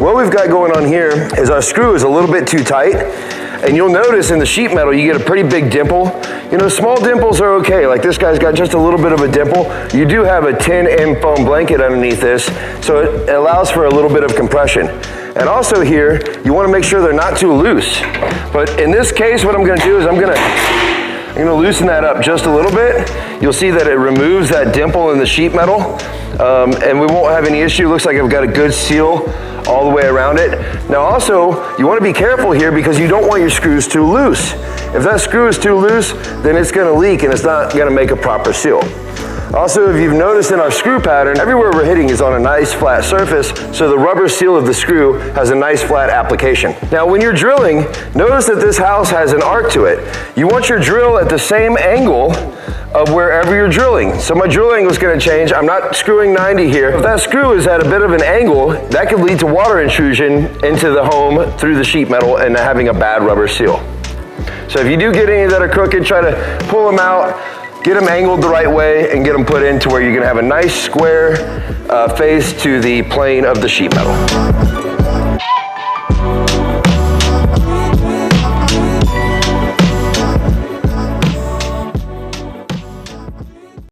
What we've got going on here is our screw is a little bit too tight, and you'll notice in the sheet metal you get a pretty big dimple. You know, small dimples are okay, like this guy's got just a little bit of a dimple. You do have a 10M foam blanket underneath this, so it allows for a little bit of compression. And also here, you want to make sure they're not too loose. But in this case, what I'm going to do is I'm going to loosen that up just a little bit. You'll see that it removes that dimple in the sheet metal, and we won't have any issue. Looks like I've got a good seal all the way around it. Now also, you want to be careful here because you don't want your screws too loose. If that screw is too loose, then it's going to leak and it's not going to make a proper seal. Also, if you've noticed in our screw pattern, everywhere we're hitting is on a nice flat surface, so the rubber seal of the screw has a nice flat application. Now, when you're drilling, notice that this house has an arc to it. You want your drill at the same angle of wherever you're drilling. So my drill angle is going to change. I'm not screwing 90 here. If that screw is at a bit of an angle, that could lead to water intrusion into the home through the sheet metal and having a bad rubber seal. So if you do get any that are crooked, try to pull them out, get them angled the right way, and get them put in to where you're going to have a nice square face to the plane of the sheet metal.